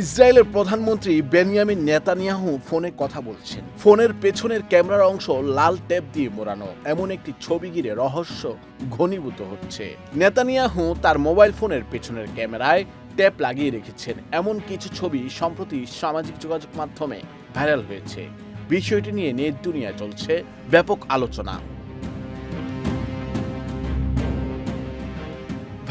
ইসরায়েলের প্রধানমন্ত্রী Benjamin Netanyahu ফোনে কথা বলছেন। ফোনের পেছনের ক্যামেরার অংশ লাল টেপ দিয়ে মোড়ানো এমন একটি ছবি ঘিরে রহস্য ঘনীভূত হচ্ছে। নেতানিয়াহু তার মোবাইল ফোনের পেছনের ক্যামেরায় টেপ লাগিয়ে রেখেছেন এমন কিছু ছবি সম্প্রতি সামাজিক যোগাযোগ মাধ্যমে ভাইরাল হয়েছে। বিষয়টি নিয়ে নেট দুনিয়ায় চলছে ব্যাপক আলোচনা।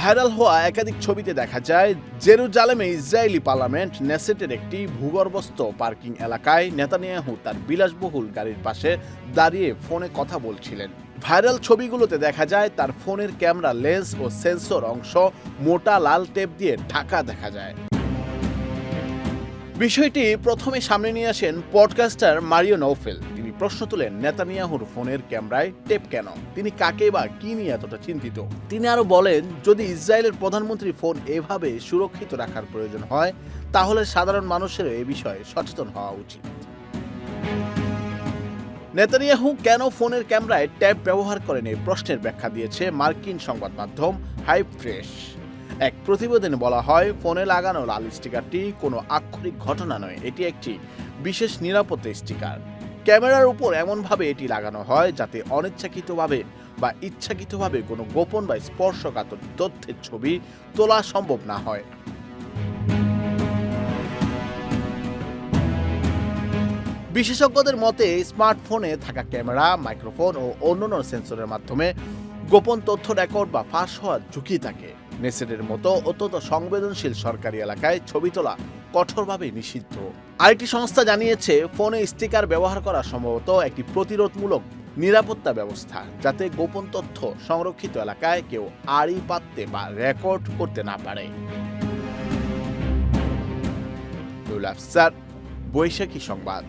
ভাইরাল হওয়া একাধিক ছবিতে দেখা যায় জেরুজালেমে ইসরায়েলি পার্লামেন্ট নেসেটের একটি ভূগর্ভস্থ পার্কিং এলাকায় নেতানিয়াহু তার বিলাসবহুল গাড়ির পাশে দাঁড়িয়ে ফোনে কথা বলছিলেন। ভাইরাল ছবিগুলোতে দেখা যায় তার ফোনের ক্যামেরা লেন্স ও সেন্সর অংশ মোটা লাল টেপ দিয়ে ঢাকা দেখা যায়। বিষয়টি প্রথমে সামনে নিয়ে আসেন পডকাস্টার মারিও নৌফেল। তিনি প্রশ্ন তুলেন, নেতানিয়াহুর ফোনের ক্যামেরায় টেপ কেন? তিনি কাকে বা কি নিয়ে এতটা চিন্তিত? তিনি আরো বলেন, যদি ইসরায়েলের প্রধানমন্ত্রীর ফোন এভাবে সুরক্ষিত রাখার প্রয়োজন হয়, তাহলে সাধারণ মানুষেরও এ বিষয়ে সচেতন হওয়া উচিত। নেতানিয়াহু কেন ফোনের ক্যামেরায় ট্যাব ব্যবহার করেন এই প্রশ্নের ব্যাখ্যা দিয়েছে মার্কিন সংবাদ মাধ্যম হাইপ প্রেস। এক প্রতিবেদনে বলা হয়, ফোনে লাগানো লাল স্টিকারটি কোনো আক্ষরিক ঘটনা নয়, এটি একটি বিশেষ নিরাপত্তা স্টিকার। ক্যামেরার উপর এমনভাবে এটি লাগানো হয় যাতে অনিচ্ছাকৃতভাবে বা ইচ্ছাকৃতভাবে কোনো গোপন বা স্পর্শকাতর তথ্যের ছবি তোলা সম্ভব না হয়। বিশেষজ্ঞদের মতে স্মার্টফোনে থাকা ক্যামেরা, মাইক্রোফোন ও অন্যান্য সেন্সরের মাধ্যমে গোপন তথ্য রেকর্ড বা ফাঁস হওয়ার ঝুঁকি থাকে। নেসেটের মতো অত্যন্ত সংবেদনশীল সরকারি এলাকায় ছবি তোলা কঠোরভাবে নিষিদ্ধ। আরেকটি সংস্থা জানিয়েছে, ফোনে স্টিকার ব্যবহার করা সম্ভবত একটি প্রতিরোধমূলক নিরাপত্তা ব্যবস্থা, যাতে গোপন তথ্য সংরক্ষিত এলাকায় কেউ আড়ি পাততে বা রেকর্ড করতে না পারে। বৈশাখী সংবাদ।